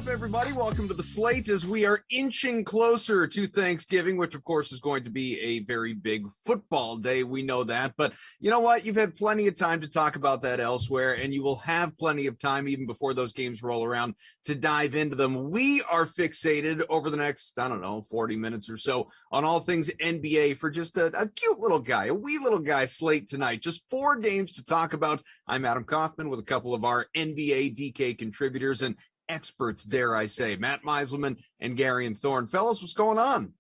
up, everybody? Welcome to the Slate as we are inching closer to Thanksgiving, which, of course, is going to be a very big football day. We know that. But you know what? You've had plenty of time to talk about that elsewhere, and you will have plenty of time even before those games roll around to dive into them. We are fixated over the next, 40 minutes or so on all things NBA for just a cute little guy, a wee little guy slate tonight. Just 4 games to talk about. I'm Adam Kaufman with a couple of our NBA DK contributors and experts, dare I say, Matt Meiselman and Gary and Thorne. Fellas, what's going on?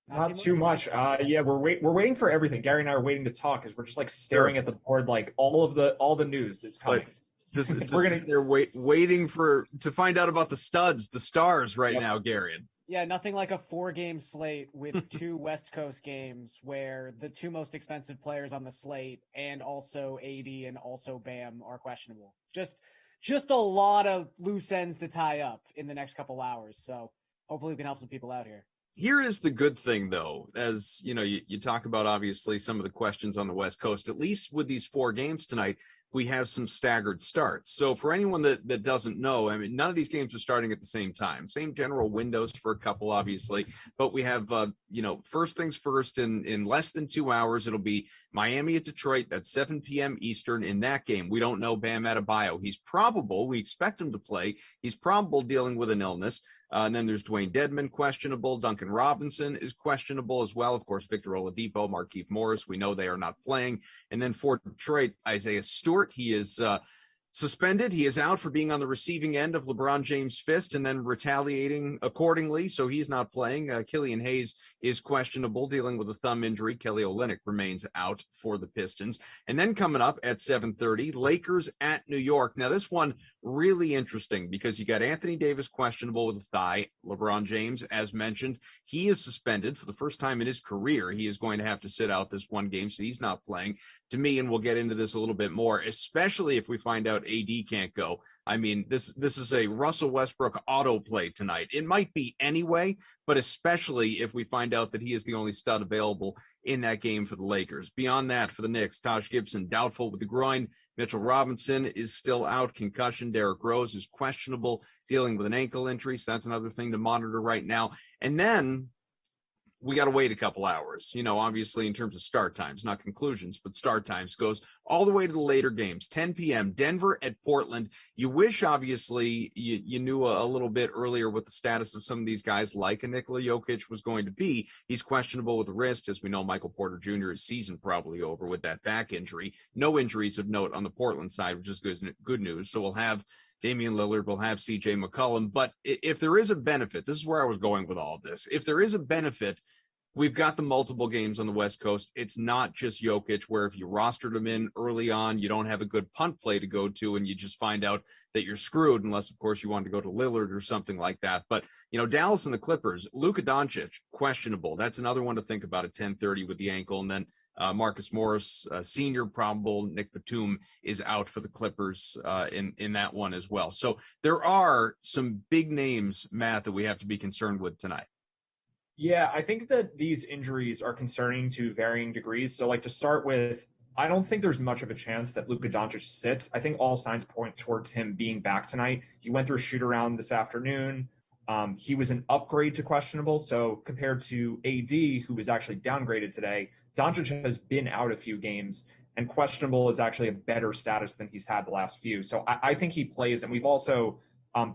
Not too much. Yeah, we're waiting for everything. Gary and I are waiting to talk because we're just like staring at the board, like all the news is coming. They're waiting to find out about the studs, the stars right now, Gary. Yeah, nothing like a 4-game slate with 2 West Coast games where the 2 most expensive players on the slate and also AD and also Bam are questionable. Just a lot of loose ends to tie up in the next couple hours. So hopefully we can help some people out here. Here is the good thing, though, as you know, you talk about obviously some of the questions on the West Coast. At least with these 4 games tonight, we have some staggered starts. So for anyone that doesn't know, I mean, none of these games are starting at the same time. Same general windows for a couple, obviously, but we have, first things first, in less than 2 hours, it'll be Miami at Detroit. That's 7 p.m. Eastern. In that game, we don't know Bam Adebayo. We expect him to play. He's probable dealing with an illness. And then there's Dwayne Dedmon, questionable. Duncan Robinson is questionable as well. Of course, Victor Oladipo, Markieff Morris, we know they are not playing. And then for Detroit, Isaiah Stewart, he is suspended. He is out for being on the receiving end of LeBron James' fist and then retaliating accordingly. So he's not playing. Killian Hayes is questionable, dealing with a thumb injury. Kelly Olynyk remains out for the Pistons. And then coming up at 7:30, Lakers at New York. Now, this one really interesting because you got Anthony Davis questionable with a thigh. LeBron James, as mentioned, he is suspended for the first time in his career. He is going to have to sit out this one game, so he's not playing. To me, and we'll get into this a little bit more, especially if we find out AD can't go. I mean, this is a Russell Westbrook auto play tonight. It might be anyway, but especially if we find out that he is the only stud available in that game for the Lakers. Beyond that, for the Knicks, Taj Gibson doubtful with the groin. Mitchell Robinson is still out, concussion. Derrick Rose is questionable, dealing with an ankle injury. So that's another thing to monitor right now. And then we got to wait a couple hours, obviously in terms of start times, not conclusions, but start times goes all the way to the later games, 10 p.m., Denver at Portland. You wish, obviously, you knew a little bit earlier what the status of some of these guys like a Nikola Jokic was going to be. He's questionable with the wrist. As we know, Michael Porter Jr. is season probably over with that back injury. No injuries of note on the Portland side, which is good news. So we'll have Damian Lillard, will have CJ McCollum. But if there is a benefit, this is where I was going with all of this. If there is a benefit, we've got the multiple games on the West Coast. It's not just Jokic, where if you rostered him in early on, you don't have a good punt play to go to, and you just find out that you're screwed, unless, of course, you want to go to Lillard or something like that. But, Dallas and the Clippers, Luka Doncic, questionable. That's another one to think about at 10:30 with the ankle. And then Marcus Morris, senior, probable. Nick Batum is out for the Clippers in that one as well. So there are some big names, Matt, that we have to be concerned with tonight. Yeah, I think that these injuries are concerning to varying degrees. So, to start with, I don't think there's much of a chance that Luka Doncic sits. I think all signs point towards him being back tonight. He went through a shoot around this afternoon. He was an upgrade to questionable. So compared to AD, who was actually downgraded today, Doncic has been out a few games, and questionable is actually a better status than he's had the last few. So I think he plays, and we've also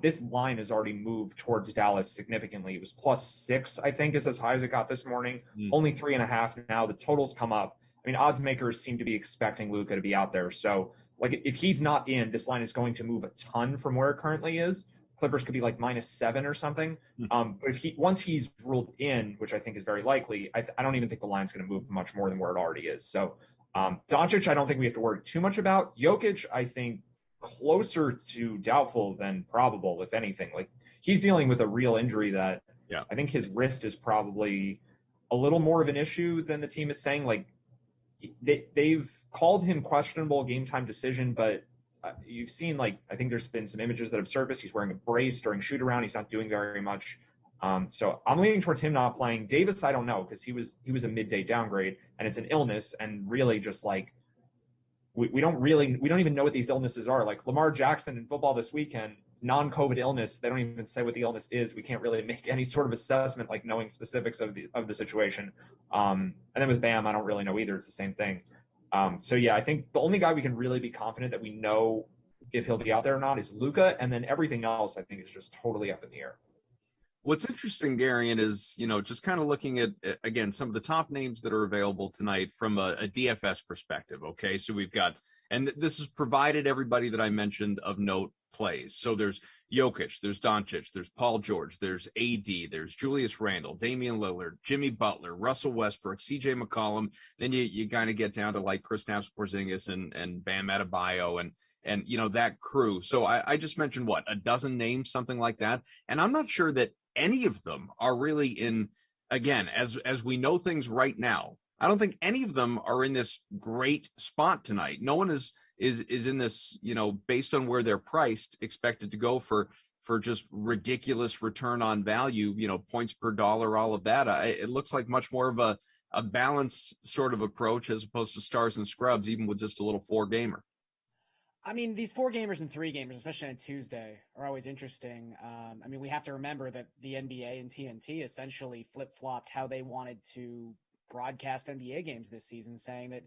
this line has already moved towards Dallas significantly. It was +6, I think, is as high as it got this morning. Only 3.5 now. The totals come up. I mean, odds makers seem to be expecting Luka to be out there. So, if he's not in, this line is going to move a ton from where it currently is. Clippers could be -7 or something. But once he's ruled in, which I think is very likely, I don't even think the line's going to move much more than where it already is. So, Doncic, I don't think we have to worry too much about. Jokic, I think, closer to doubtful than probable, if anything. He's dealing with a real injury that I think his wrist is probably a little more of an issue than the team is saying. They've called him questionable game time decision, but you've seen, I think there's been some images that have surfaced. He's wearing a brace during shoot around. He's not doing very much. So I'm leaning towards him not playing. Davis, I don't know, because he was a midday downgrade, and it's an illness, and really just we don't even know what these illnesses are. Like Lamar Jackson in football this weekend, non-COVID illness. They don't even say what the illness is. We can't really make any sort of assessment, like knowing specifics of the situation. And then with Bam, I don't really know either. It's the same thing. So yeah, I think the only guy we can really be confident that we know if he'll be out there or not is Luka, and then everything else I think is just totally up in the air. What's interesting, Darian, is, just kind of looking at, again, some of the top names that are available tonight from a DFS perspective. Okay. So we've got, and this is provided everybody that I mentioned of note plays. So there's Jokic, there's Doncic, there's Paul George, there's AD, there's Julius Randle, Damian Lillard, Jimmy Butler, Russell Westbrook, CJ McCollum. Then you kind of get down to like Kristaps Porzingis and Bam Adebayo and that crew. So I just mentioned a dozen names, something like that. And I'm not sure that any of them are really in, again, as we know things right now, I don't think any of them are in this great spot tonight. No one is in this, based on where they're priced, expected to go for just ridiculous return on value, points per dollar, all of that. It looks like much more of a balanced sort of approach as opposed to stars and scrubs, even with just a little 4-gamer. I mean, these 4-gamers and 3-gamers, especially on Tuesday, are always interesting. We have to remember that the NBA and TNT essentially flip-flopped how they wanted to broadcast NBA games this season, saying that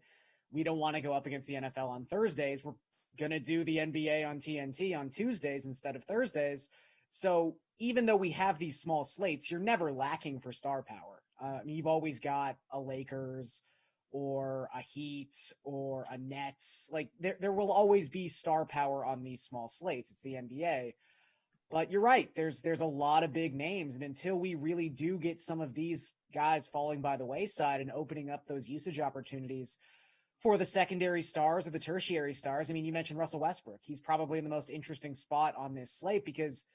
we don't want to go up against the NFL on Thursdays. We're going to do the NBA on TNT on Tuesdays instead of Thursdays. So even though we have these small slates, you're never lacking for star power. You've always got a Lakers or a Heat or a Nets. Like there will always be star power on these small slates. It's the NBA. But you're right. There's a lot of big names. And until we really do get some of these guys falling by the wayside and opening up those usage opportunities for the secondary stars or the tertiary stars. You mentioned Russell Westbrook. He's probably in the most interesting spot on this slate because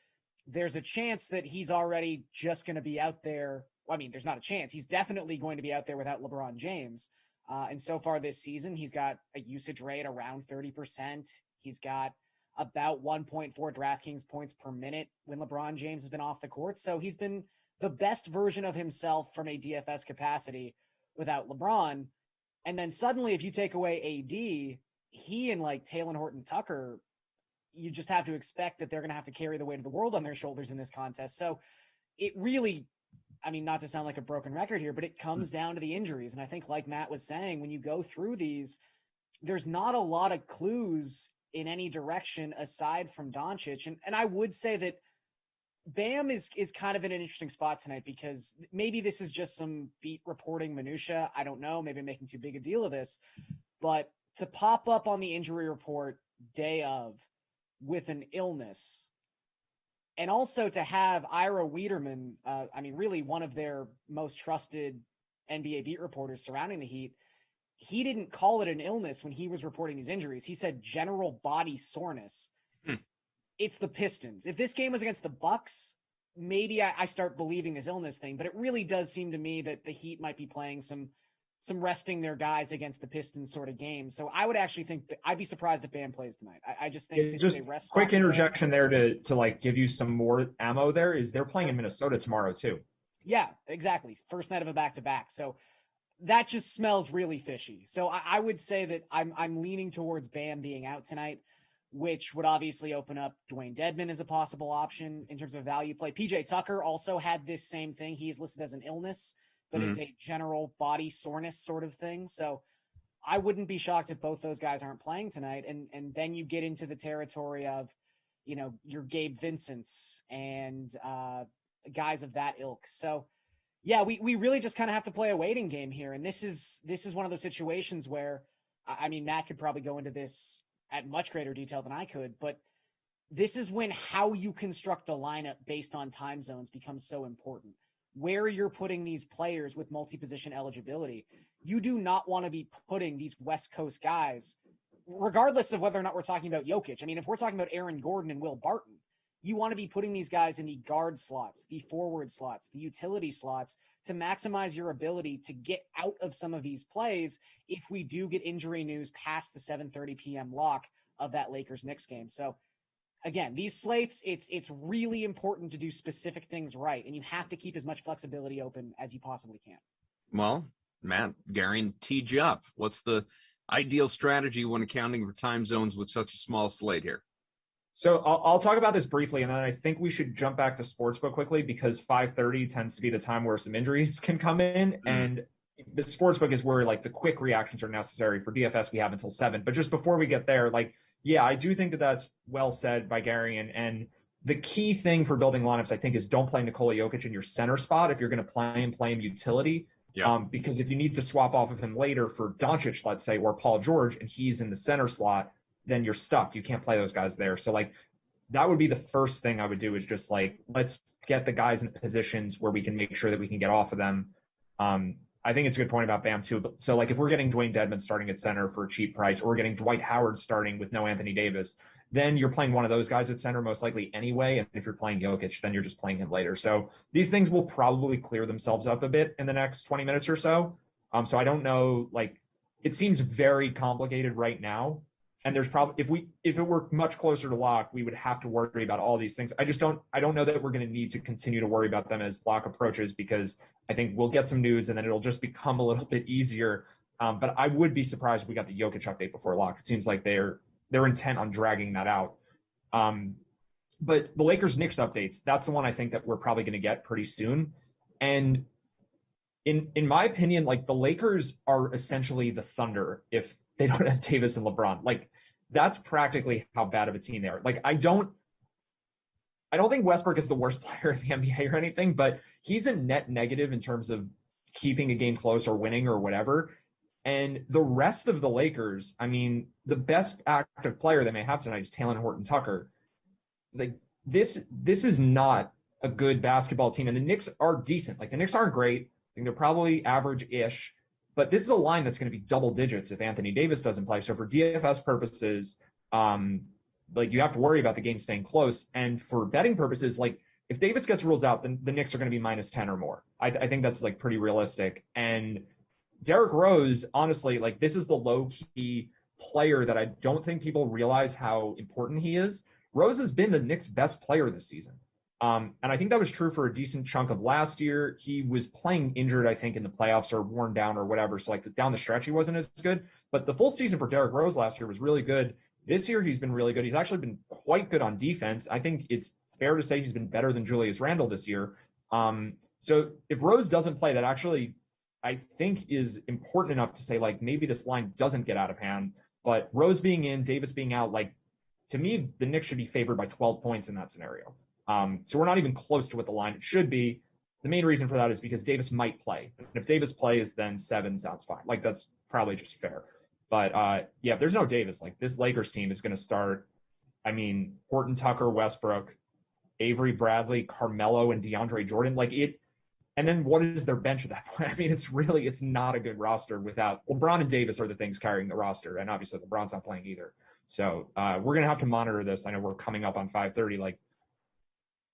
there's a chance that he's already just going to be out there. There's not a chance. He's definitely going to be out there without LeBron James. And so far this season, he's got a usage rate around 30%. He's got about 1.4 DraftKings points per minute when LeBron James has been off the court. So he's been the best version of himself from a DFS capacity without LeBron. And then suddenly, if you take away AD, he and like Talen Horton-Tucker, you just have to expect that they're going to have to carry the weight of the world on their shoulders in this contest. So it really, not to sound like a broken record here, but it comes down to the injuries. And I think, like Matt was saying, when you go through these, there's not a lot of clues in any direction aside from Doncic. And I would say that Bam is kind of in an interesting spot tonight because maybe this is just some beat reporting minutia. I don't know. Maybe I'm making too big a deal of this. But to pop up on the injury report day of with an illness, and also to have Ira Wiederman, really one of their most trusted NBA beat reporters surrounding the Heat, he didn't call it an illness when he was reporting these injuries. He said general body soreness. It's the Pistons. If this game was against the Bucks, maybe I start believing this illness thing, but it really does seem to me that the Heat might be playing some resting their guys against the Pistons sort of game. So I would actually think I'd be surprised if Bam plays tonight. I just think this is a rest. Quick interjection there to like give you some more ammo there is they're playing in Minnesota tomorrow too. Yeah, exactly. First night of a back-to-back. So that just smells really fishy. So I would say that I'm leaning towards Bam being out tonight, which would obviously open up Dwayne Dedmon as a possible option in terms of value play. PJ Tucker also had this same thing. He is listed as an illness, but is a general body soreness sort of thing. So I wouldn't be shocked if both those guys aren't playing tonight. And then you get into the territory of, your Gabe Vincents and guys of that ilk. So yeah, we really just kind of have to play a waiting game here. And this is one of those situations where, Matt could probably go into this at much greater detail than I could, but this is when how you construct a lineup based on time zones becomes so important. Where you're putting these players with multi-position eligibility, you do not want to be putting these West Coast guys, regardless of whether or not we're talking about Jokic. If we're talking about Aaron Gordon and Will Barton, you want to be putting these guys in the guard slots, the forward slots, the utility slots to maximize your ability to get out of some of these plays if we do get injury news past the 7:30 p.m. lock of that Lakers-Knicks game. So again, these slates, it's really important to do specific things right, and you have to keep as much flexibility open as you possibly can. Well, Matt, Garion teed you up. What's the ideal strategy when accounting for time zones with such a small slate here? So I'll talk about this briefly, and then I think we should jump back to sportsbook quickly because 5:30 tends to be the time where some injuries can come in, and the sportsbook is where like the quick reactions are necessary. For DFS, we have until 7. But just before we get there, like, yeah, I do think that that's well said by Gary, and the key thing for building lineups, I think, is don't play Nikola Jokic in your center spot if you're going to play him utility. Yeah. Because if you need to swap off of him later for Doncic, let's say, or Paul George, and he's in the center slot, then you're stuck. You can't play those guys there. So like that would be the first thing I would do, is just like, let's get the guys in positions where we can make sure that we can get off of them. I think it's a good point about Bam too. But so like if we're getting Dwayne Dedmon starting at center for a cheap price, or we're getting Dwight Howard starting with no Anthony Davis, then you're playing one of those guys at center most likely anyway. And if you're playing Jokic, then you're just playing him later. So these things will probably clear themselves up a bit in the next 20 minutes or so. So I don't know, like it seems very complicated right now. And there's probably, if it were much closer to lock, we would have to worry about all these things. I don't know that we're going to need to continue to worry about them as lock approaches, because I think we'll get some news and then it'll just become a little bit easier. But I would be surprised if we got the Jokic update before lock. It seems like they're intent on dragging that out. But the Lakers-Knicks updates, that's the one I think that we're probably going to get pretty soon. And in my opinion, like the Lakers are essentially the Thunder if they don't have Davis and LeBron. Like that's practically how bad of a team they are. Like I don't think Westbrook is the worst player in the NBA or anything, but he's a net negative in terms of keeping a game close or winning or whatever. And the rest of the Lakers, I mean, the best active player they may have tonight is Talen Horton-Tucker. Like this is not a good basketball team, and the Knicks are decent. Like the Knicks aren't great. I think they're probably average-ish. But this is a line that's going to be double digits if Anthony Davis doesn't play. So for DFS purposes, like you have to worry about the game staying close. And for betting purposes, like if Davis gets ruled out, then the Knicks are going to be -10 or more. I think that's like pretty realistic. And Derrick Rose, honestly, like this is the low-key player that I don't think people realize how important he is. Rose has been the Knicks' best player this season. And I think that was true for a decent chunk of last year. He was playing injured, I think, in the playoffs or worn down or whatever. So like down the stretch, he wasn't as good. But the full season for Derrick Rose last year was really good. This year, he's been really good. He's actually been quite good on defense. I think it's fair to say he's been better than Julius Randle this year. So if Rose doesn't play, that actually, I think, is important enough to say, like, maybe this line doesn't get out of hand. But Rose being in, Davis being out, like, to me, the Knicks should be favored by 12 points in that scenario. So we're not even close to what the line should be. The main reason for that is because Davis might play. And if Davis plays, then 7 sounds fine. Like, that's probably just fair. But, yeah, if there's no Davis, like, this Lakers team is going to start, I mean, Horton-Tucker, Westbrook, Avery Bradley, Carmelo, and DeAndre Jordan. Like, it – and then what is their bench at that point? I mean, it's not a good roster without – LeBron and Davis are the things carrying the roster, and obviously LeBron's not playing either. So we're going to have to monitor this. I know we're coming up on 5:30. Like,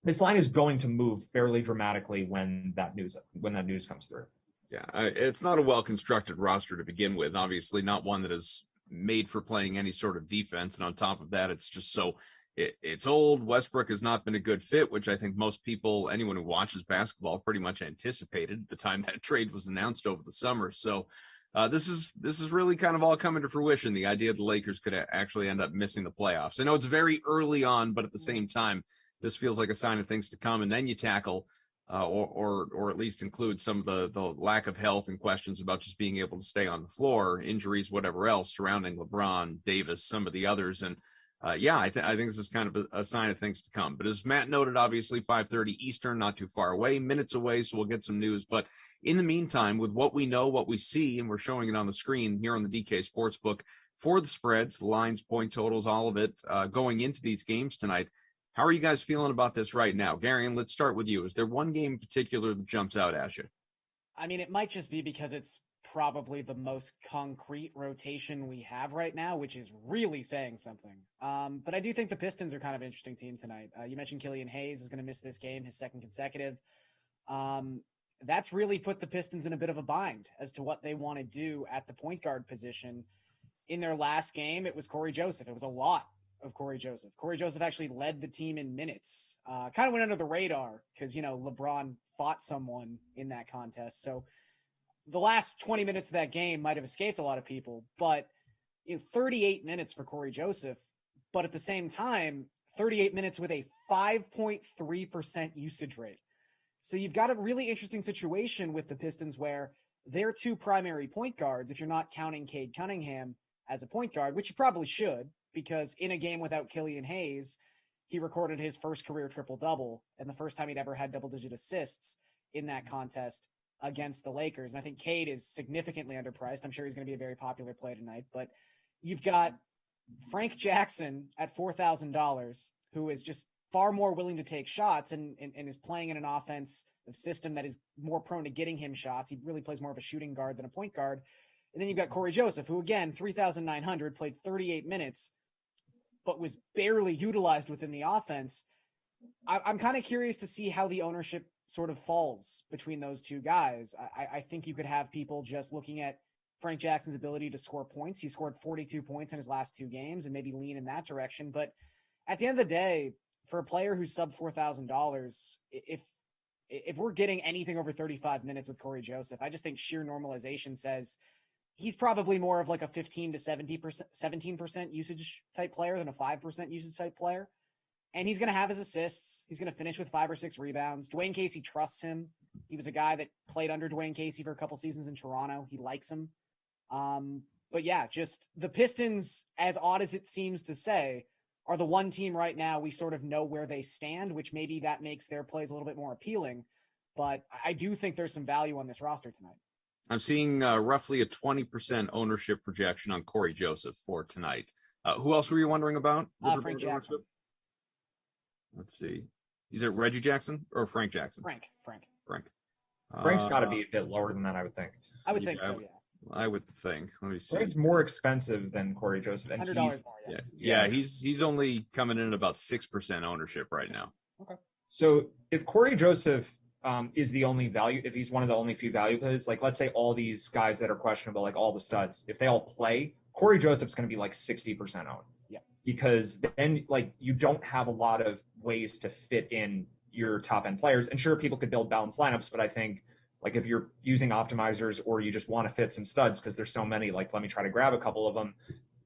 this line is going to move fairly dramatically when that news comes through. Yeah, it's not a well-constructed roster to begin with. Obviously, not one that is made for playing any sort of defense. And on top of that, it's just so it's old. Westbrook has not been a good fit, which I think most people, anyone who watches basketball, pretty much anticipated at the time that trade was announced over the summer. So this is really kind of all coming to fruition. The idea the Lakers could actually end up missing the playoffs. I know it's very early on, but at the same time, this feels like a sign of things to come. And then you tackle or at least include some of the lack of health and questions about just being able to stay on the floor, injuries, whatever else surrounding LeBron, Davis, some of the others. And yeah, I think this is kind of a sign of things to come. But as Matt noted, obviously 5:30 Eastern, not too far away, minutes away. So we'll get some news. But in the meantime, with what we know, what we see, and we're showing it on the screen here on the DK Sportsbook for the spreads, the lines, point totals, all of it going into these games tonight. How are you guys feeling about this right now? Gary, and let's start with you. Is there one game in particular that jumps out at you? I mean, it might just be because it's probably the most concrete rotation we have right now, which is really saying something. But I do think the Pistons are kind of an interesting team tonight. You mentioned Killian Hayes is going to miss this game, his second consecutive. That's really put the Pistons in a bit of a bind as to what they want to do at the point guard position. In their last game, it was Corey Joseph. It was a lot of Corey Joseph. Corey Joseph actually led the team in minutes. Kind of went under the radar because, LeBron fought someone in that contest. So the last 20 minutes of that game might have escaped a lot of people, but 38 minutes for Corey Joseph, but at the same time, 38 minutes with a 5.3% usage rate. So you've got a really interesting situation with the Pistons where their two primary point guards, if you're not counting Cade Cunningham as a point guard, which you probably should, because in a game without Killian Hayes, he recorded his first career triple-double and the first time he'd ever had double-digit assists in that contest against the Lakers. And I think Cade is significantly underpriced. I'm sure he's going to be a very popular play tonight, but you've got Frank Jackson at $4,000, who is just far more willing to take shots and is playing in an offensive system that is more prone to getting him shots. He really plays more of a shooting guard than a point guard. And then you've got Corey Joseph, who again, 3,900, played 38 minutes, but was barely utilized within the offense. I'm kind of curious to see how the ownership sort of falls between those two guys. I think you could have people just looking at Frank Jackson's ability to score points. He scored 42 points in his last two games and maybe lean in that direction. But at the end of the day, for a player who's sub $4,000, if we're getting anything over 35 minutes with Corey Joseph, I just think sheer normalization says he's probably more of like a 15 to 17% usage type player than a 5% usage type player. And he's going to have his assists. He's going to finish with 5 or 6 rebounds. Dwayne Casey trusts him. He was a guy that played under Dwayne Casey for a couple seasons in Toronto. He likes him. But yeah, just the Pistons, as odd as it seems to say, are the one team right now we sort of know where they stand, which maybe that makes their plays a little bit more appealing. But I do think there's some value on this roster tonight. I'm seeing roughly a 20% ownership projection on Corey Joseph for tonight. Who else were you wondering about? Frank Jackson. Let's see. Is it Reggie Jackson or Frank Jackson? Frank. Frank's got to be a bit lower than that, I would think. I would think so, yeah. I would think. Let me see. Frank's more expensive than Corey Joseph. $100 more, yeah. He's only coming in at about 6% ownership right now. Okay. So if Corey Joseph is the only value, if he's one of the only few value plays, like let's say all these guys that are questionable, like all the studs, if they all play, Corey Joseph's going to be like 60% owned. Yeah. Because then like you don't have a lot of ways to fit in your top end players. And sure, people could build balanced lineups, but I think like if you're using optimizers or you just want to fit some studs because there's so many, like let me try to grab a couple of them.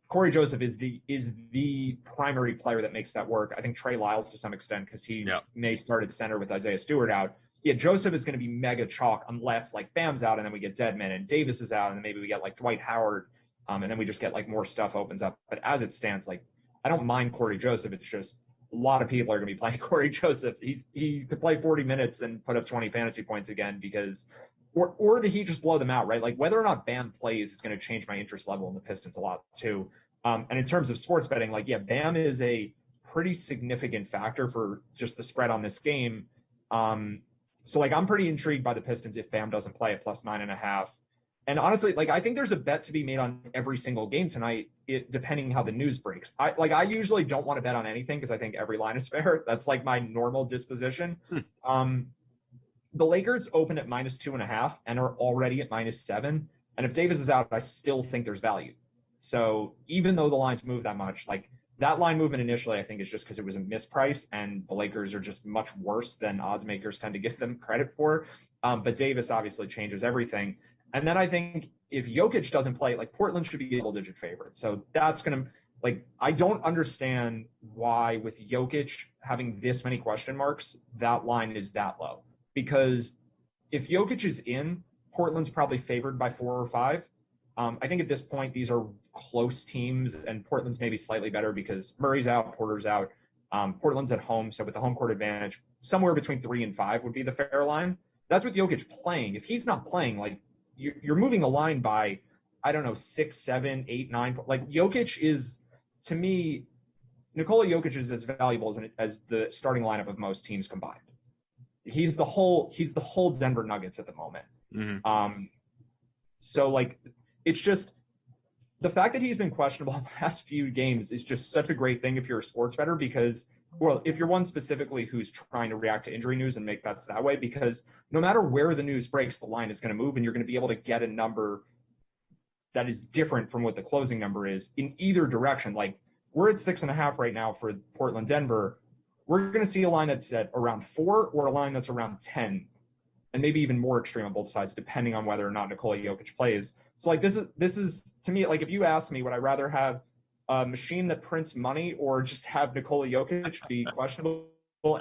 Corey Joseph is the primary player that makes that work. I think Trey Lyles to some extent because he may start at center with Isaiah Stewart out. Yeah, Joseph is going to be mega chalk unless like Bam's out and then we get Deadman and Davis is out and then maybe we get like Dwight Howard and then we just get like more stuff opens up. But as it stands, like I don't mind Corey Joseph. It's just a lot of people are going to be playing Corey Joseph. He could play 40 minutes and put up 20 fantasy points again because or the Heat just blow them out, right? Like whether or not Bam plays is going to change my interest level in the Pistons a lot too. And in terms of sports betting, like, yeah, Bam is a pretty significant factor for just the spread on this game. So like, I'm pretty intrigued by the Pistons if Bam doesn't play at plus 9.5. And honestly, like, I think there's a bet to be made on every single game tonight, depending how the news breaks. I usually don't want to bet on anything because I think every line is fair. That's like my normal disposition. The Lakers open at minus 2.5 and are already at -7. And if Davis is out, I still think there's value. So even though the lines move that much, like that line movement initially, I think is just because it was a misprice and the Lakers are just much worse than odds makers tend to give them credit for. But Davis obviously changes everything. And then I think if Jokic doesn't play, like Portland should be a double-digit favorite. So that's going to, like, I don't understand why with Jokic having this many question marks, that line is that low. Because if Jokic is in, Portland's probably favored by 4 or 5. I think at this point, these are close teams and Portland's maybe slightly better because Murray's out, Porter's out. Portland's at home. So with the home court advantage, somewhere between 3 and 5 would be the fair line. That's with Jokic playing. If he's not playing, like you're moving a line by, I don't know, 6, 7, 8, 9. Like Jokic is, to me, Nikola Jokic is as valuable as the starting lineup of most teams combined. He's the whole Denver Nuggets at the moment. Mm-hmm. So like, it's just the fact that he's been questionable the past few games is just such a great thing if you're a sports bettor because, well, if you're one specifically who's trying to react to injury news and make bets that way, because no matter where the news breaks, the line is going to move and you're going to be able to get a number that is different from what the closing number is in either direction. Like we're at 6.5 right now for Portland, Denver. We're going to see a line that's at around 4 or a line that's around 10 and maybe even more extreme on both sides, depending on whether or not Nikola Jokic plays. So like this is to me, like if you ask me, would I rather have a machine that prints money or just have Nikola Jokic be questionable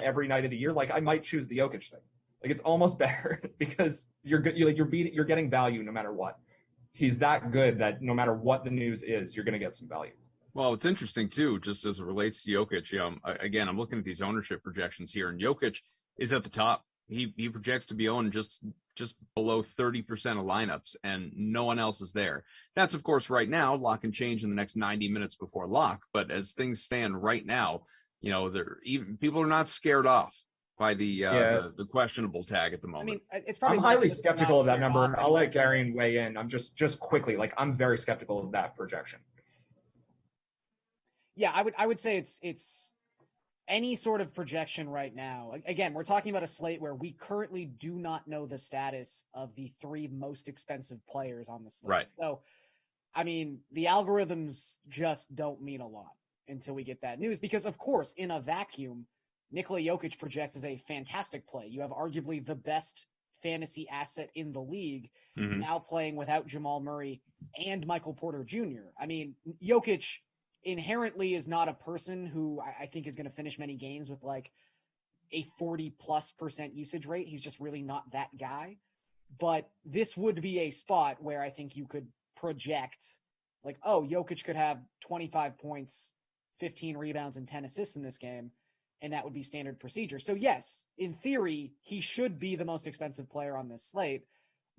every night of the year? Like I might choose the Jokic thing. Like it's almost better because you're getting value no matter what. He's that good that no matter what the news is, you're going to get some value. Well, it's interesting too, just as it relates to Jokic. Again, I'm looking at these ownership projections here, and Jokic is at the top. He projects to be owned just below 30% of lineups, and no one else is there. That's of course right now. Lock can change in the next 90 minutes before lock, but as things stand right now, people are not scared off by the questionable tag at the moment. I mean, it's probably I'm highly skeptical of that number. I'll let Garion weigh in. I'm just quickly, like I'm very skeptical of that projection. Yeah, I would say it's any sort of projection right now. Again, we're talking about a slate where we currently do not know the status of the 3 most expensive players on the slate. Right. So, I mean, the algorithms just don't mean a lot until we get that news because, of course, in a vacuum, Nikola Jokic projects as a fantastic play. You have arguably the best fantasy asset in the league now playing without Jamal Murray and Michael Porter Jr. I mean, Jokic inherently is not a person who I think is going to finish many games with like a 40+% usage rate. He's just really not that guy. But this would be a spot where I think you could project like, oh, Jokic could have 25 points, 15 rebounds, and 10 assists in this game. And that would be standard procedure. So yes, in theory, he should be the most expensive player on this slate.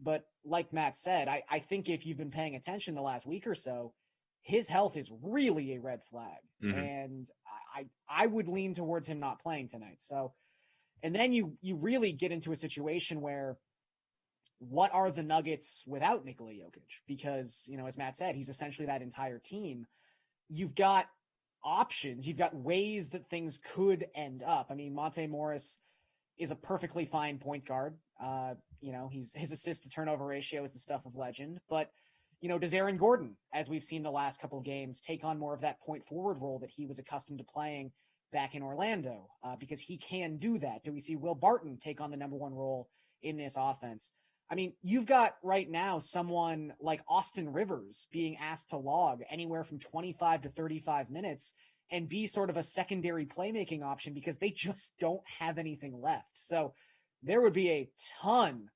But like Matt said, I think if you've been paying attention the last week or so, his health is really a red flag. And I would lean towards him not playing tonight. So, and then you really get into a situation where what are the Nuggets without Nikola Jokic? Because, as Matt said, he's essentially that entire team. You've got options. You've got ways that things could end up. I mean, Monte Morris is a perfectly fine point guard. His assist to turnover ratio is the stuff of legend, but does Aaron Gordon, as we've seen the last couple of games, take on more of that point forward role that he was accustomed to playing back in Orlando? Because he can do that. Do we see Will Barton take on the number 1 role in this offense? I mean, you've got right now someone like Austin Rivers being asked to log anywhere from 25 to 35 minutes and be sort of a secondary playmaking option because they just don't have anything left. So there would be a ton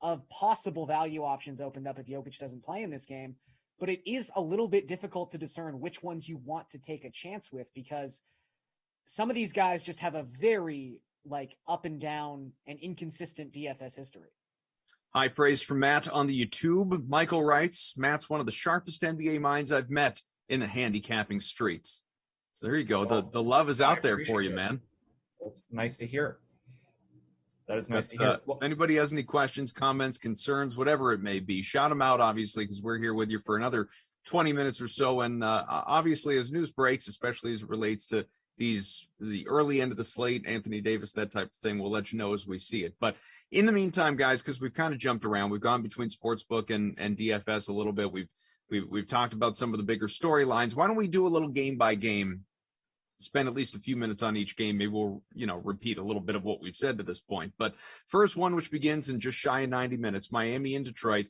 of possible value options opened up if Jokic doesn't play in this game, but it is a little bit difficult to discern which ones you want to take a chance with because some of these guys just have a very up and down and inconsistent DFS history. High praise from Matt on the YouTube. Michael writes, Matt's one of the sharpest NBA minds I've met in the handicapping streets. So there you go. The love is out there for you, man. It's nice to hear. That is nice to hear. If anybody has any questions, comments, concerns, whatever it may be, shout them out, obviously, because we're here with you for another 20 minutes or so. And obviously, as news breaks, especially as it relates to the early end of the slate, Anthony Davis, that type of thing, we'll let you know as we see it. But in the meantime, guys, because we've kind of jumped around, we've gone between sportsbook and DFS a little bit. We've talked about some of the bigger storylines. Why don't we do a little game by game? Spend at least a few minutes on each game. Maybe we'll, repeat a little bit of what we've said to this point. But first one, which begins in just shy of 90 minutes, Miami and Detroit.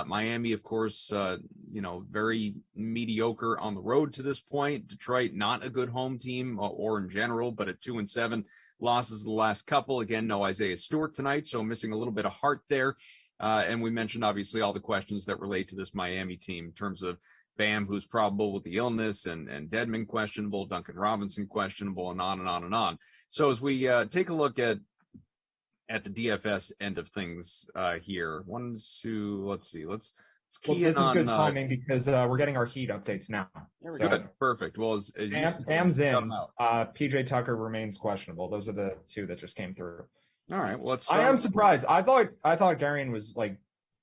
Miami, of course, very mediocre on the road to this point. Detroit, not a good home team or in general, but at 2-7 losses the last couple. Again, no Isaiah Stewart tonight, so missing a little bit of heart there. And we mentioned, obviously, all the questions that relate to this Miami team in terms of Bam, who's probable with the illness, and Dedmon questionable, Duncan Robinson questionable, and on and on and on. So as we take a look at the DFS end of things here, let's key this in is on, good timing because we're getting our Heat updates now. Good, perfect. Well, as Bam's in, PJ Tucker remains questionable. Those are the 2 that just came through. All right, well, let's. I am surprised. I thought Garion was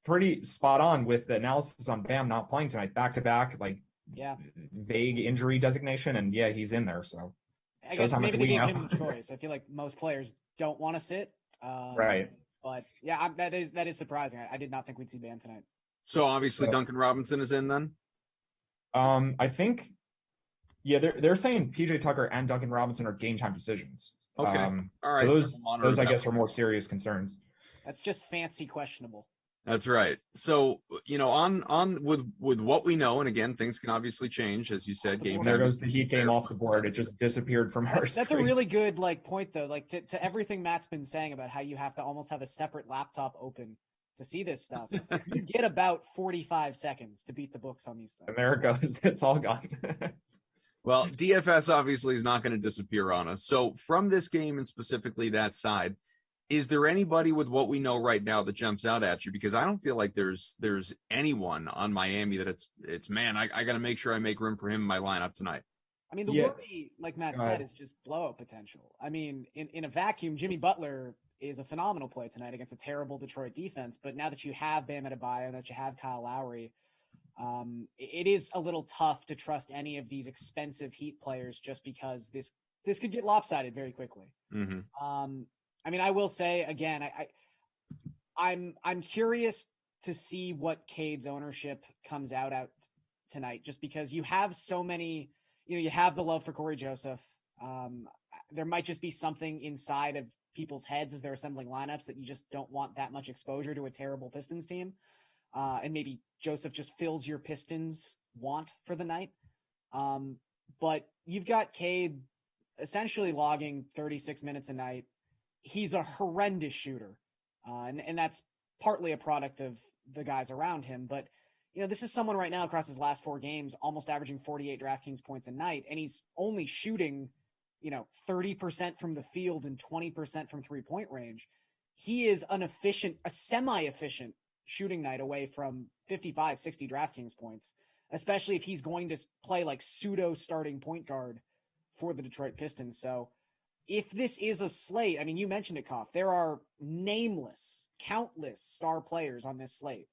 pretty spot on with the analysis on Bam not playing tonight, back to back, vague injury designation, and he's in there. So I guess maybe they gave him the choice. I feel like most players don't want to sit. Right. But yeah, that is surprising. I did not think we'd see Bam tonight. So obviously Duncan Robinson is in then. I think, they're saying PJ Tucker and Duncan Robinson are game time decisions. Okay. All right. So those I guess are more serious concerns. That's just fancy questionable. That's right. So, on with what we know, and again, things can obviously change, as you said. Game There time goes the Heat game off the board. It just disappeared from our That's a really good point though. Like to everything Matt's been saying about how you have to almost have a separate laptop open to see this stuff. You get about 45 seconds to beat the books on these things. And there it goes. It's all gone. Well, DFS obviously is not going to disappear on us. So from this game and specifically that side, is there anybody with what we know right now that jumps out at you? Because I don't feel like there's anyone on Miami that it's man, I got to make sure I make room for him in my lineup tonight. I mean, the worry, like Matt said, is just blowout potential. I mean, in a vacuum, Jimmy Butler is a phenomenal play tonight against a terrible Detroit defense. But now that you have Bam Adebayo, that you have Kyle Lowry, it is a little tough to trust any of these expensive Heat players just because this could get lopsided very quickly. Mm-hmm. I mean, I will say again, I'm curious to see what Cade's ownership comes out tonight, just because you have so many, you have the love for Corey Joseph. There might just be something inside of people's heads as they're assembling lineups that you just don't want that much exposure to a terrible Pistons team. And maybe Joseph just fills your Pistons want for the night. But you've got Cade essentially logging 36 minutes a night. He's a horrendous shooter. And that's partly a product of the guys around him. But, this is someone right now across his last 4 games, almost averaging 48 DraftKings points a night. And he's only shooting, 30% from the field and 20% from 3-point range. He is a semi-efficient shooting night away from 55, 60 DraftKings points, especially if he's going to play like pseudo starting point guard for the Detroit Pistons. So if this is a slate, I mean, you mentioned it, Koff, there are countless star players on this slate.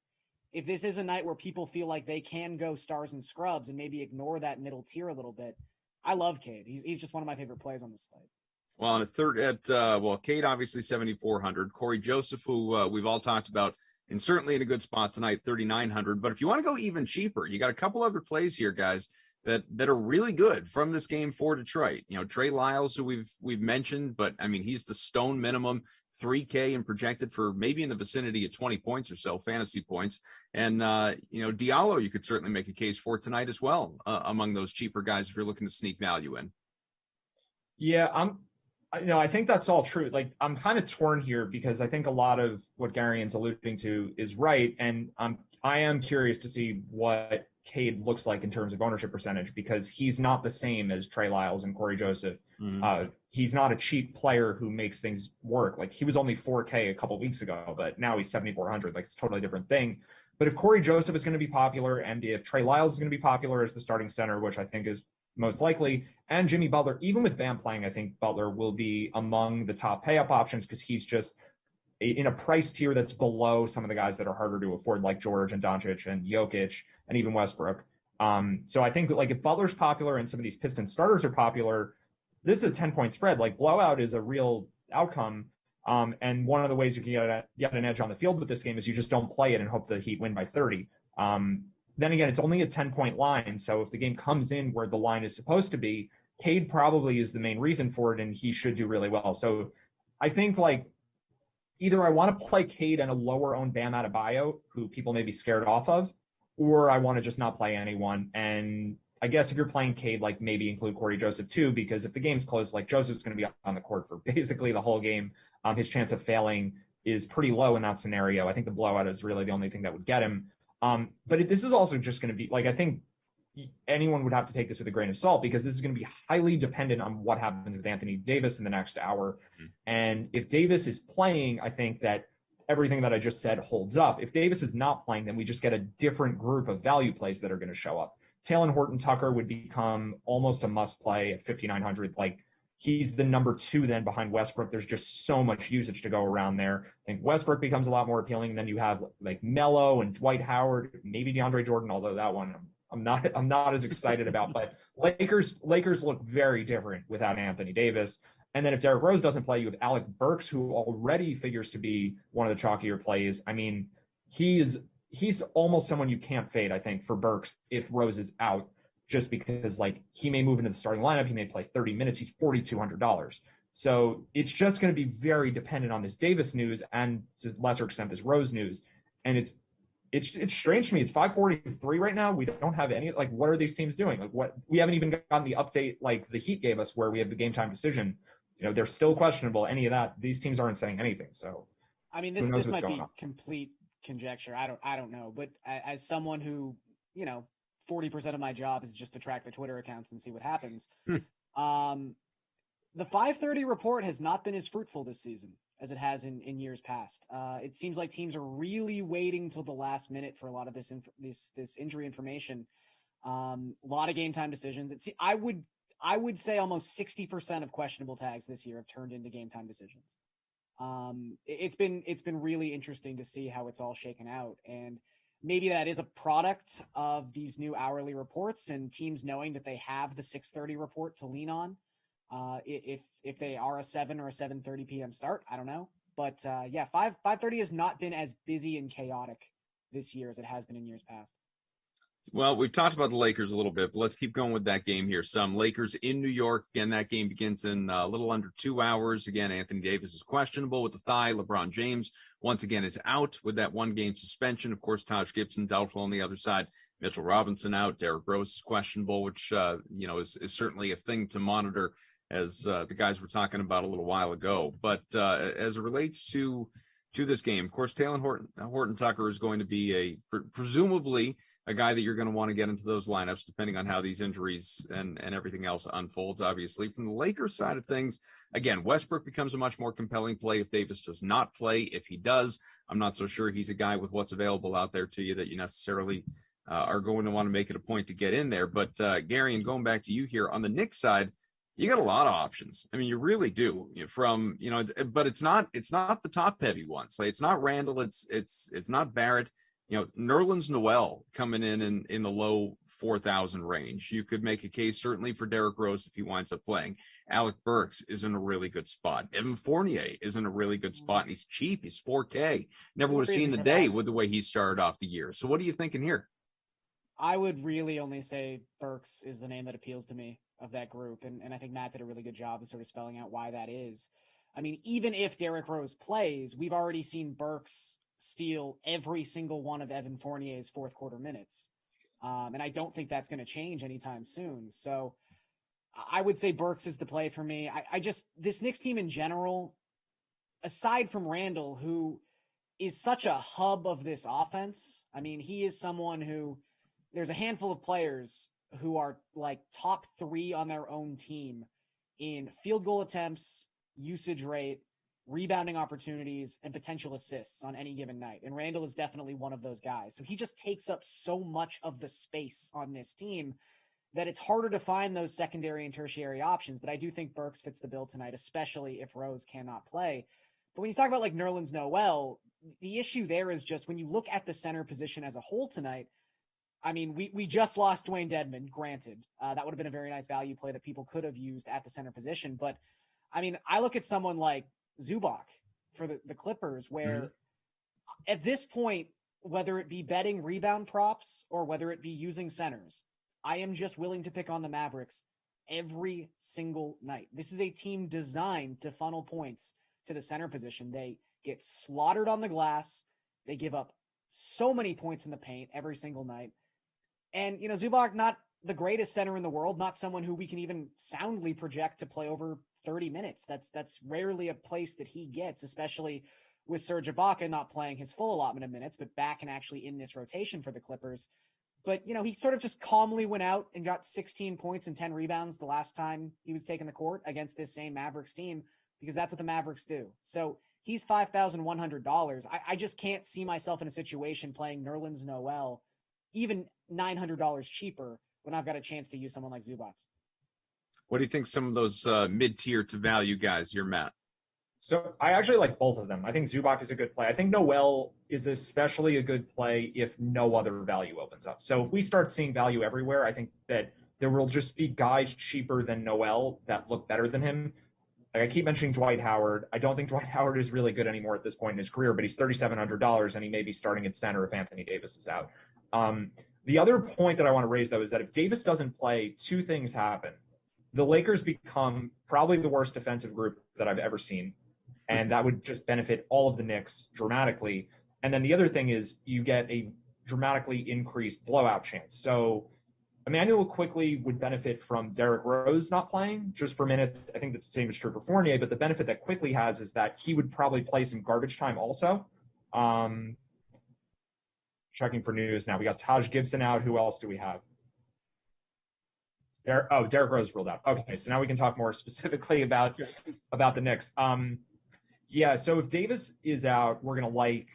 If this is a night where people feel like they can go stars and scrubs and maybe ignore that middle tier a little bit, I love Cade. He's just one of my favorite plays on this slate. Well, on Cade obviously 7,400. Corey Joseph, who we've all talked about, and certainly in a good spot tonight, 3,900. But if you want to go even cheaper, you got a couple other plays here, guys, that are really good from this game for Detroit. Trey Lyles, who we've mentioned, but I mean, he's the stone minimum, 3K and projected for maybe in the vicinity of 20 points or so, fantasy points. And, Diallo, you could certainly make a case for tonight as well, among those cheaper guys if you're looking to sneak value in. Yeah, I think that's all true. Like, I'm kind of torn here because I think a lot of what Garian's alluding to is right. And I am curious to see what Cade looks like in terms of ownership percentage, because he's not the same as Trey Lyles and Corey Joseph. Mm-hmm. He's not a cheap player who makes things work. Like, he was only 4K a couple weeks ago, but now he's 7,400. Like, it's a totally different thing. But if Corey Joseph is going to be popular, and if Trey Lyles is going to be popular as the starting center, which I think is most likely, and Jimmy Butler, even with Bam playing, I think Butler will be among the top pay-up options because he's just in a price tier that's below some of the guys that are harder to afford, like George and Doncic and Jokic and even Westbrook. So I think, like, if Butler's popular and some of these Pistons starters are popular, this is a 10-point spread. Like, blowout is a real outcome. And one of the ways you can get an edge on the field with this game is you just don't play it and hope the Heat win by 30. Then again, it's only a 10-point line. So if the game comes in where the line is supposed to be, Cade probably is the main reason for it, and he should do really well. So I think, like, either I want to play Cade and a lower-owned Bam Adebayo, who people may be scared off of, or I want to just not play anyone. And I guess if you're playing Cade, like, maybe include Corey Joseph too, because if the game's close, like, Joseph's going to be on the court for basically the whole game. His chance of failing is pretty low in that scenario. I think the blowout is really the only thing that would get him. But this is also just going to be, like, I think anyone would have to take this with a grain of salt, because this is going to be highly dependent on what happens with Anthony Davis in the next hour. Mm-hmm. And if Davis is playing, I think that everything that I just said holds up. If Davis is not playing, then we just get a different group of value plays that are going to show up. Taylor Horton Tucker would become almost a must play at 5,900. Like, he's the number 2 then behind Westbrook. There's just so much usage to go around there. I think Westbrook becomes a lot more appealing. And then you have, like, Melo and Dwight Howard, maybe DeAndre Jordan, although that one I'm not as excited about. But Lakers look very different without Anthony Davis. And then if Derrick Rose doesn't play, you have Alec Burks, who already figures to be one of the chalkier plays. I mean, he's almost someone you can't fade, I think, for Burks if Rose is out, just because, like, he may move into the starting lineup. He may play 30 minutes. He's $4,200. So it's just going to be very dependent on this Davis news and to a lesser extent this Rose news. And it's strange to me. It's 5:43 right now. We don't have any, like, what are these teams doing? Like, what, we haven't even gotten the update like the Heat gave us where we have the game time decision. They're still questionable. Any of that, these teams aren't saying anything. So I mean, who knows this what's might going be on. complete conjecture. I don't know. But as someone who, 40% of my job is just to track the Twitter accounts and see what happens. The 5:30 report has not been as fruitful this season as it has in years past. It seems like teams are really waiting till the last minute for a lot of this injury information. A lot of game time decisions. I would say almost 60% of questionable tags this year have turned into game time decisions. It's been really interesting to see how it's all shaken out, and maybe that is a product of these new hourly reports and teams knowing that they have the 6:30 report to lean on. If they are a 7 or a 7:30 p.m. start, I don't know. But 5:30 has not been as busy and chaotic this year as it has been in years past. Well, we've talked about the Lakers a little bit, but let's keep going with that game here. Some Lakers in New York. Again, that game begins in a little under 2 hours. Again, Anthony Davis is questionable with the thigh. LeBron James, once again, is out with that 1-game suspension. Of course, Taj Gibson doubtful on the other side. Mitchell Robinson out. Derrick Rose is questionable, which, is certainly a thing to monitor, as the guys were talking about a little while ago. But as it relates to this game, of course, Taylor Horton Tucker is going to be presumably a guy that you're going to want to get into those lineups, depending on how these injuries and everything else unfolds. Obviously, from the Lakers side of things, again, Westbrook becomes a much more compelling play if Davis does not play. If he does, I'm not so sure he's a guy with what's available out there to you that you necessarily are going to want to make it a point to get in there. But Gary, and going back to you here on the Knicks side, you got a lot of options. I mean, you really do. But it's not the top heavy ones. Like, it's not Randall. It's not Barrett. Nerlens Noel coming in the low 4,000 range. You could make a case certainly for Derrick Rose if he winds up playing. Alec Burks is in a really good spot. Evan Fournier is in a really good spot, and he's cheap. He's 4K. Never would have seen the day with the way he started off the year. So what are you thinking here? I would really only say Burks is the name that appeals to me of that group. And I think Matt did a really good job of sort of spelling out why that is. I mean, even if Derrick Rose plays, we've already seen Burks steal every single one of Evan Fournier's fourth quarter minutes. And I don't think that's going to change anytime soon. So I would say Burks is the play for me. This Knicks team in general, aside from Randall, who is such a hub of this offense. I mean, he is someone who, there's a handful of players who are like top 3 on their own team in field goal attempts, usage rate, rebounding opportunities, and potential assists on any given night. And Randall is definitely one of those guys. So he just takes up so much of the space on this team that it's harder to find those secondary and tertiary options. But I do think Burks fits the bill tonight, especially if Rose cannot play. But when you talk about like Nerlens Noel, the issue there is just when you look at the center position as a whole tonight, I mean, we just lost Dwayne Dedmon, granted. That would have been a very nice value play that people could have used at the center position. But, I mean, I look at someone like Zubac for the Clippers, where at this point, whether it be betting rebound props or whether it be using centers, I am just willing to pick on the Mavericks every single night. This is a team designed to funnel points to the center position. They get slaughtered on the glass. They give up so many points in the paint every single night. And, Zubac, not the greatest center in the world, not someone who we can even soundly project to play over 30 minutes. That's rarely a place that he gets, especially with Serge Ibaka not playing his full allotment of minutes, but back and actually in this rotation for the Clippers. But, he sort of just calmly went out and got 16 points and 10 rebounds the last time he was taking the court against this same Mavericks team, because that's what the Mavericks do. So he's $5,100. I just can't see myself in a situation playing Nerlens Noel even $900 cheaper when I've got a chance to use someone like Zubac. What do you think some of those mid-tier to value guys here, Matt? So I actually like both of them. I think Zubac is a good play. I think Noel is especially a good play if no other value opens up. So if we start seeing value everywhere, I think that there will just be guys cheaper than Noel that look better than him. Like I keep mentioning Dwight Howard. I don't think Dwight Howard is really good anymore at this point in his career, but he's $3,700 and he may be starting at center if Anthony Davis is out. The other point that I want to raise, though, is that if Davis doesn't play, 2 things happen. the Lakers become probably the worst defensive group that I've ever seen. And that would just benefit all of the Knicks dramatically. And then the other thing is you get a dramatically increased blowout chance. So Emmanuel quickly would benefit from Derrick Rose not playing just for minutes. I think that's the same is true for Fournier, but the benefit that quickly has is that he would probably play some garbage time also. Checking for news now. We got Taj Gibson out. Who else do we have? Derrick Rose ruled out. Okay, so now we can talk more specifically about the Knicks. Yeah, so if Davis is out, we're going to like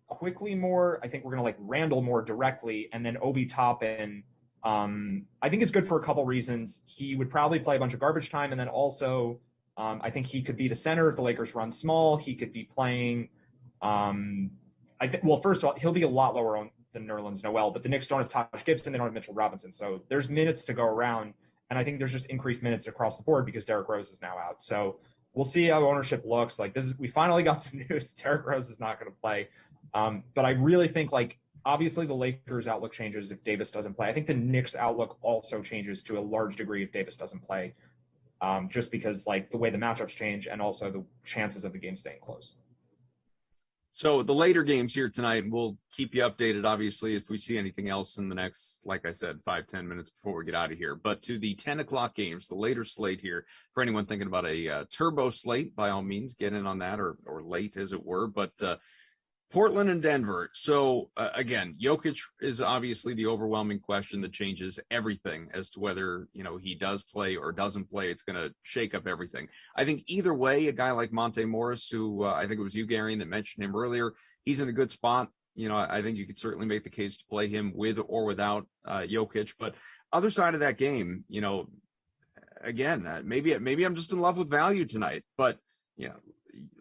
quickly more. I think we're going to like Randall more directly, and then Obi Toppin. I think it's good for a couple reasons. He would probably play a bunch of garbage time, and then also I think he could be the center if the Lakers run small. He could be playing. Well, first of all, he'll be a lot lower than Nerlens Noel, but the Knicks don't have Taj Gibson, they don't have Mitchell Robinson, so there's minutes to go around, and I think there's just increased minutes across the board because Derrick Rose is now out. So we'll see how ownership looks. Like we finally got some news. Derrick Rose is not going to play, but I really think like obviously the Lakers' outlook changes if Davis doesn't play. I think the Knicks' outlook also changes to a large degree if Davis doesn't play, just because like the way the matchups change and also the chances of the game staying close. So the later games here tonight, we'll keep you updated, obviously, if we see anything else in the next, like I said, 5-10 minutes before we get out of here. But to the 10 o'clock games, the later slate here, for anyone thinking about a turbo slate, by all means, get in on that or late, as it were. But Portland and Denver. So, again, Jokic is obviously the overwhelming question that changes everything as to whether, he does play or doesn't play. It's going to shake up everything. I think either way, a guy like Monte Morris, who I think it was you, Gary, that mentioned him earlier, he's in a good spot. I think you could certainly make the case to play him with or without Jokic. But other side of that game, again, maybe I'm just in love with value tonight. But,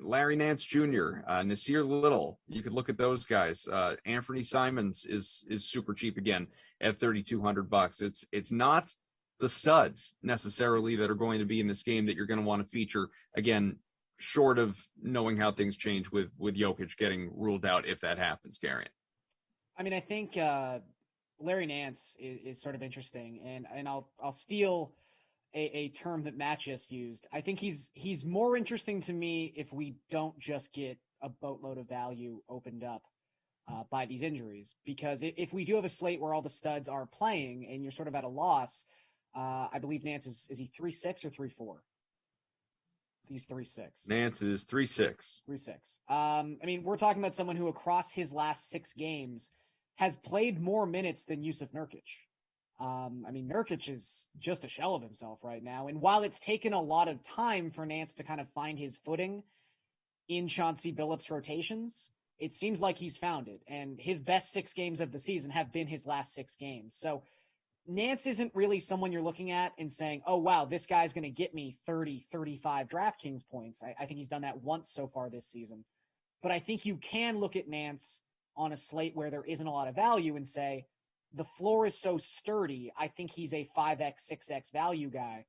Larry Nance Jr., Nasir Little, you could look at those guys. Anthony Simons is super cheap again at $3,200. It's not the studs necessarily that are going to be in this game that you're going to want to feature, again, short of knowing how things change with Jokic getting ruled out if that happens, Gary. I mean, I think Larry Nance is sort of interesting, and I'll steal a term that Matt just used. I think he's more interesting to me if we don't just get a boatload of value opened up by these injuries. Because if we do have a slate where all the studs are playing and you're sort of at a loss, I believe Nance is he 3.6 or 3.4? He's 3.6. Nance is 3.6. 3.6. I mean, we're talking about someone who across his last 6 games has played more minutes than Yusuf Nurkic. I mean, Nurkic is just a shell of himself right now. And while it's taken a lot of time for Nance to kind of find his footing in Chauncey Billups' rotations, it seems like he's found it. And his best 6 games of the season have been his last 6 games. So Nance isn't really someone you're looking at and saying, oh, wow, this guy's going to get me 30, 35 DraftKings points. I think he's done that once so far this season. But I think you can look at Nance on a slate where there isn't a lot of value and say, the floor is so sturdy, I think he's a 5x, 6x value guy.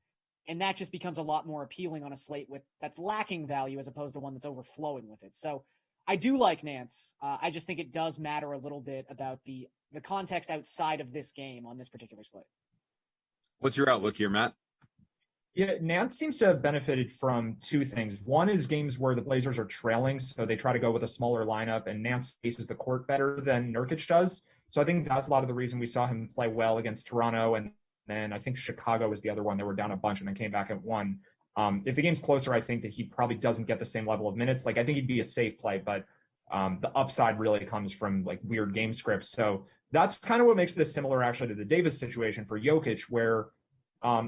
And that just becomes a lot more appealing on a slate that's lacking value as opposed to one that's overflowing with it. So I do like Nance. I just think it does matter a little bit about the context outside of this game on this particular slate. What's your outlook here, Matt? Yeah, Nance seems to have benefited from 2 things. One is games where the Blazers are trailing, so they try to go with a smaller lineup, and Nance spaces the court better than Nurkic does. So I think that's a lot of the reason we saw him play well against Toronto, and then I think Chicago was the other one. They were down a bunch and then came back and won. If the game's closer, I think that he probably doesn't get the same level of minutes. Like, I think he'd be a safe play, but the upside really comes from like weird game scripts. So that's kind of what makes this similar actually to the Davis situation for Jokic, where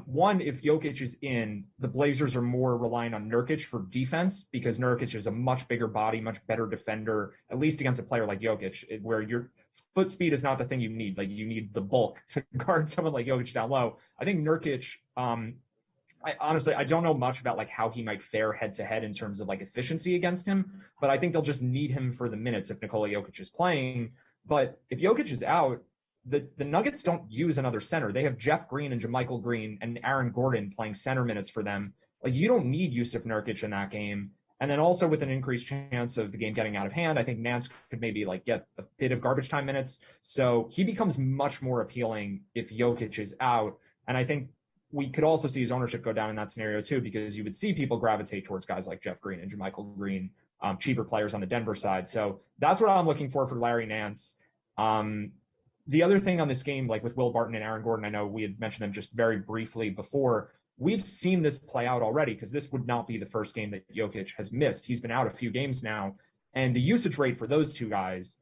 one, if Jokic is in, the Blazers are more reliant on Nurkic for defense because Nurkic is a much bigger body, much better defender, at least against a player like Jokic, where your foot speed is not the thing you need. Like, you need the bulk to guard someone like Jokic down low. I think Nurkic, I honestly don't know much about like how he might fare head to head in terms of like efficiency against him, but I think they'll just need him for the minutes if Nikola Jokic is playing. But if Jokic is out, the Nuggets don't use another center. They have Jeff Green and JaMychal Green and Aaron Gordon playing center minutes for them. Like, you don't need Yusuf Nurkic in that game. And then also with an increased chance of the game getting out of hand, I think Nance could maybe like get a bit of garbage time minutes. So he becomes much more appealing if Jokic is out. And I think we could also see his ownership go down in that scenario too, because you would see people gravitate towards guys like Jeff Green and JaMychal Green, cheaper players on the Denver side. So that's what I'm looking for Larry Nance. The other thing on this game, like with Will Barton and Aaron Gordon, I know we had mentioned them just very briefly before. We've seen this play out already, because this would not be the first game that Jokic has missed. He's been out a few games now, and the usage rate for those two guys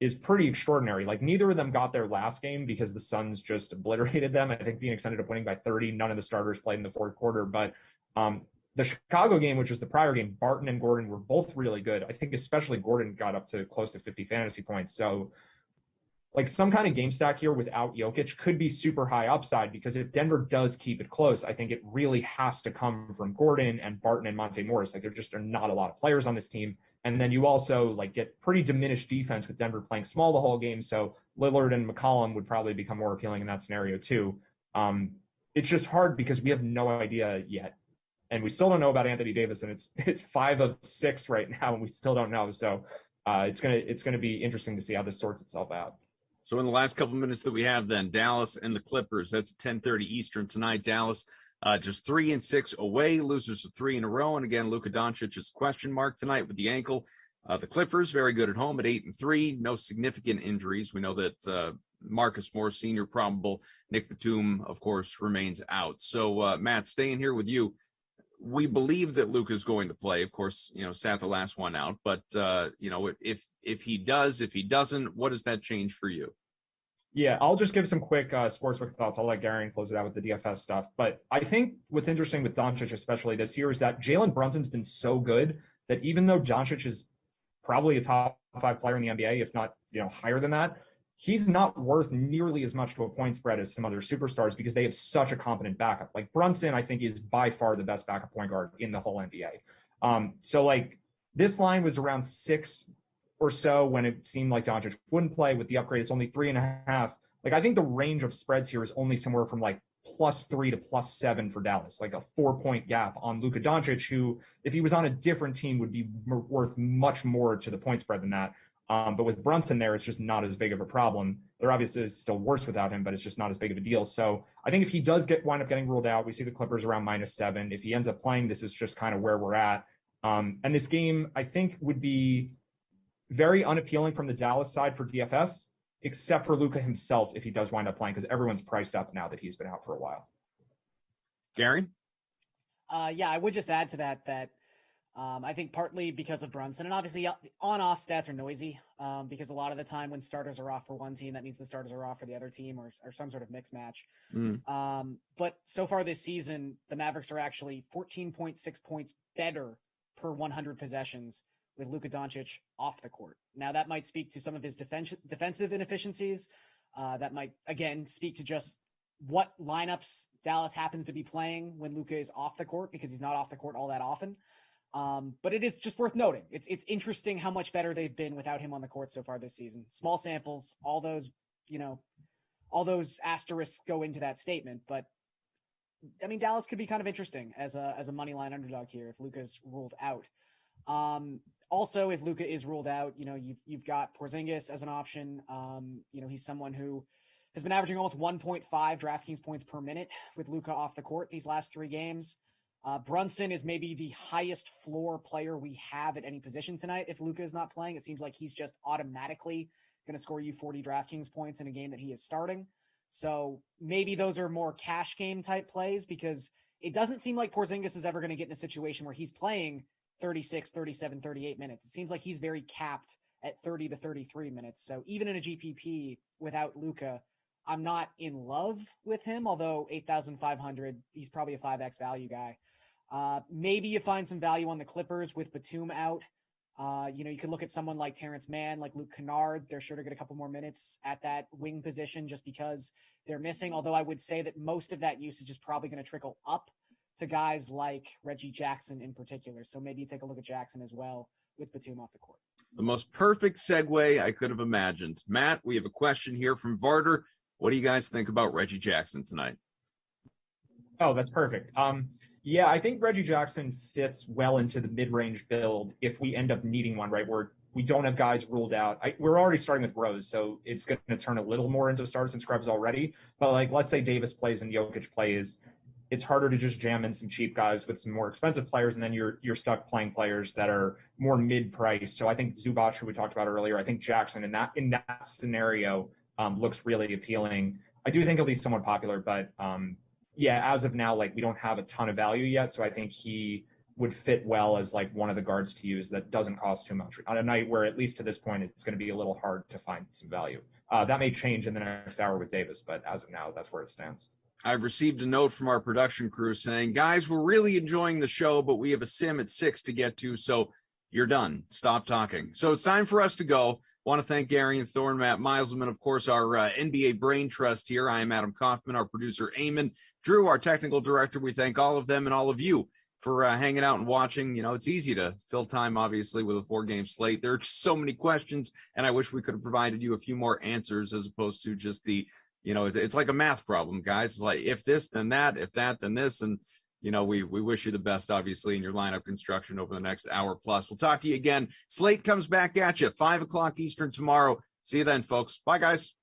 is pretty extraordinary. Like, neither of them got their last game because the Suns just obliterated them. I think Phoenix ended up winning by 30. None of the starters played in the fourth quarter, but the Chicago game, which was the prior game, Barton and Gordon were both really good. I think especially Gordon got up to close to 50 fantasy points. So like, some kind of game stack here without Jokic could be super high upside, because if Denver does keep it close, I think it really has to come from Gordon and Barton and Monte Morris. Like, there just are not a lot of players on this team. And then you also like get pretty diminished defense with Denver playing small the whole game. So Lillard and McCollum would probably become more appealing in that scenario too. It's just hard because we have no idea yet. And we still don't know about Anthony Davis, and it's 5 of 6 right now, and we still don't know. So it's gonna be interesting to see how this sorts itself out. So in the last couple minutes that we have, then Dallas and the Clippers. That's 10:30 Eastern tonight. Dallas just 3-6 away, losers of 3 in a row. And again, Luka Doncic is question mark tonight with the ankle. The Clippers very good at home at 8-3. No significant injuries. We know that Marcus Morris Sr. probable. Nick Batum, of course, remains out. So Matt, staying here with you. We believe that Luka is going to play. Of course, sat the last one out. But if he does, if he doesn't, what does that change for you? Yeah, I'll just give some quick sportsbook thoughts. I'll let Gary close it out with the DFS stuff. But I think what's interesting with Doncic, especially this year, is that Jalen Brunson's been so good that even though Doncic is probably a top 5 player in the NBA, if not higher than that, he's not worth nearly as much to a point spread as some other superstars, because they have such a competent backup. Like, Brunson, I think, is by far the best backup point guard in the whole NBA. So like, this line was around 6 or so when it seemed like Doncic wouldn't play. With the upgrade, it's only 3.5. Like, I think the range of spreads here is only somewhere from like +3 to +7 for Dallas, like a 4-point gap on Luka Doncic, who, if he was on a different team, would be worth much more to the point spread than that. But with Brunson there, it's just not as big of a problem. They're obviously still worse without him, but it's just not as big of a deal. So I think if he does wind up getting ruled out, we see the Clippers around -7. If he ends up playing, this is just kind of where we're at. And this game, I think, would be very unappealing from the Dallas side for DFS, except for Luka himself if he does wind up playing, because everyone's priced up now that he's been out for a while. Gary? Yeah, I would just add to that I think partly because of Brunson, and obviously on-off stats are noisy because a lot of the time when starters are off for one team, that means the starters are off for the other team, or some sort of mixed match. But so far this season, the Mavericks are actually 14.6 points better per 100 possessions with Luka Doncic off the court. Now, that might speak to some of his defensive inefficiencies. That might, again, speak to just what lineups Dallas happens to be playing when Luka is off the court, because he's not off the court all that often. But it is just worth noting. It's interesting how much better they've been without him on the court so far this season. Small samples, all those asterisks go into that statement. But I mean, Dallas could be kind of interesting as a money line underdog here if Luka's ruled out. Also, if Luka is ruled out, you've got Porzingis as an option. He's someone who has been averaging almost 1.5 DraftKings points per minute with Luka off the court these last 3 games. Brunson is maybe the highest floor player we have at any position tonight. If Luka is not playing, it seems like he's just automatically going to score you 40 DraftKings points in a game that he is starting. So maybe those are more cash game type plays, because it doesn't seem like Porzingis is ever going to get in a situation where he's playing 36, 37, 38 minutes. It seems like he's very capped at 30 to 33 minutes. So even in a GPP without Luka, I'm not in love with him, although 8,500, he's probably a 5X value guy. Maybe you find some value on the Clippers with Batum out. You could look at someone like Terrence Mann, like Luke Kennard. They're sure to get a couple more minutes at that wing position just because they're missing. Although I would say that most of that usage is probably going to trickle up to guys like Reggie Jackson in particular. So maybe you take a look at Jackson as well with Batum off the court. The most perfect segue I could have imagined. Matt, we have a question here from Varder. What do you guys think about Reggie Jackson tonight? Oh, that's perfect. Yeah, I think Reggie Jackson fits well into the mid-range build if we end up needing one, right, where we don't have guys ruled out. We're already starting with Rose, so it's going to turn a little more into starters and scrubs already. But, like, let's say Davis plays and Jokic plays. it's harder to just jam in some cheap guys with some more expensive players, and then you're stuck playing players that are more mid-priced. So I think Zubac, who we talked about earlier, I think Jackson in that scenario looks really appealing. I do think he'll be somewhat popular, but yeah, as of now, like we don't have a ton of value yet, so I think he would fit well as like one of the guards to use that doesn't cost too much on a night where, at least to this point, it's going to be a little hard to find some value. That may change in the next hour with Davis, but as of now, that's where it stands. I've received a note from our production crew saying, guys, we're really enjoying the show, but we have a sim at 6 to get to, so you're done. Stop talking. So it's time for us to go. Want to thank Gary and Thorne, Matt Meiselman, of course, our NBA brain trust here. I am Adam Kaufman, our producer, Eamon, Drew, our technical director. We thank all of them and all of you for hanging out and watching. You know, it's easy to fill time, obviously, with a 4-game slate. There are just so many questions, and I wish we could have provided you a few more answers as opposed to just the, you know, it's like a math problem, guys. It's like, if this, then that, if that, then this. And, you know, we wish you the best, obviously, in your lineup construction over the next hour plus. We'll talk to you again. Slate comes back at you, 5 o'clock Eastern tomorrow. See you then, folks. Bye, guys.